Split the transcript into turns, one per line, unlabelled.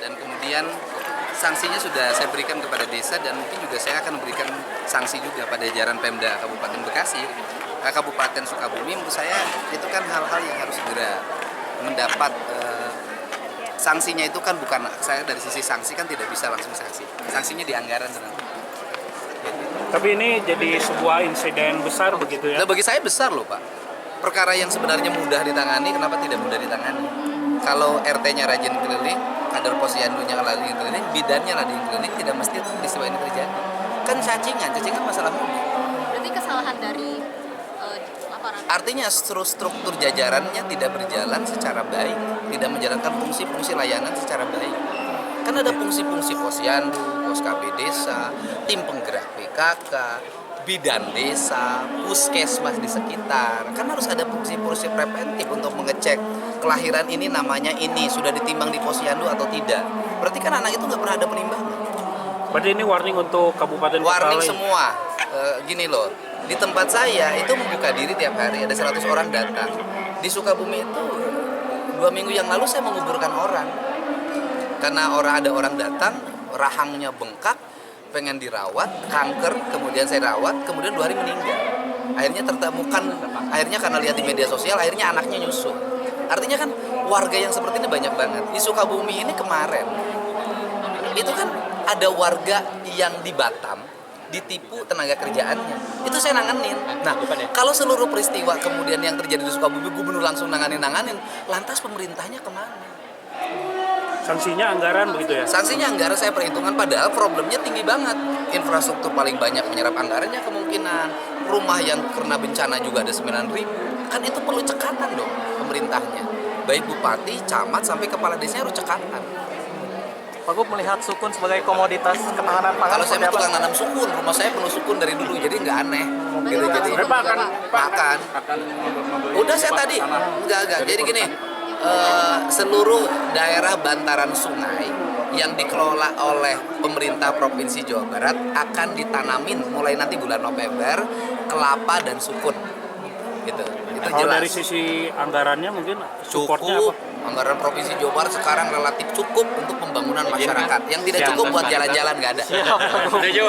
dan kemudian sanksinya sudah saya berikan kepada desa dan mungkin juga saya akan memberikan sanksi juga pada jajaran Pemda Kabupaten Bekasi, Kabupaten Sukabumi. Menurut saya itu kan hal-hal yang harus segera mendapat sanksinya. Itu kan bukan saya dari sisi sanksi kan tidak bisa langsung sanksinya di anggaran nanti.
Tapi ini jadi sebuah insiden besar begitu ya?
Nah, bagi saya besar loh Pak. Perkara yang sebenarnya mudah ditangani, kenapa tidak mudah ditangani? Kalau RT-nya rajin keliling, kader posyandunya rajin keliling, bidannya rajin keliling, tidak mesti peristiwa ini terjadi. Kan cacingan masalah mudah.
Berarti kesalahan dari aparat.
Artinya struktur jajarannya tidak berjalan secara baik, tidak menjalankan fungsi-fungsi layanan secara baik. Kan ada fungsi-fungsi posyandu, pos KB desa, tim penggerak PKK, bidan desa, puskesmas di sekitar. Kan harus ada fungsi-fungsi preventif untuk mengecek kelahiran ini namanya ini, sudah ditimbang di posyandu atau tidak. Berarti kan anak itu nggak pernah ada penimbangan.
Berarti ini warning untuk Kabupaten
Warning
Bekasi.
semua. Gini loh, di tempat saya itu membuka diri tiap hari, ada 100 orang datang. Di Sukabumi itu 2 minggu yang lalu saya menguburkan orang. Karena ada orang datang, rahangnya bengkak, pengen dirawat, kanker, kemudian saya rawat, kemudian 2 hari meninggal. Akhirnya tertemukan, akhirnya karena lihat di media sosial, akhirnya anaknya nyusul. Artinya kan warga yang seperti ini banyak banget. Di Sukabumi ini kemarin, itu kan ada warga yang di Batam, ditipu tenaga kerjaannya. Itu saya nanganin. Nah, kalau seluruh peristiwa kemudian yang terjadi di Sukabumi, gubernur langsung nanganin, lantas pemerintahnya kemana?
Sanksinya anggaran begitu ya?
Sanksinya anggaran saya perhitungkan, padahal problemnya tinggi banget. Infrastruktur paling banyak menyerap anggarannya kemungkinan. Rumah yang kena bencana juga ada 9.000. Kan itu perlu cekatan dong pemerintahnya. Baik bupati, camat, sampai kepala desanya harus cekatan.
Pak Gub melihat sukun sebagai komoditas ketahanan pangan.
Kalau saya mau tukang nanam sukun, rumah saya penuh sukun dari dulu, jadi nggak aneh. Gitu, jadi makan. Udah saya tadi, enggak. Jadi gini, seluruh daerah bantaran sungai yang dikelola oleh pemerintah Provinsi Jawa Barat akan ditanamin mulai nanti bulan November kelapa dan sukun. Gitu. Itu
Kalau
jelas.
dari sisi anggarannya mungkin supportnya
Cukup.
apa?
Anggaran Provinsi Jawa Barat sekarang relatif cukup untuk pembangunan masyarakat. Yang tidak cukup buat jalan-jalan nggak ada.
Setuju.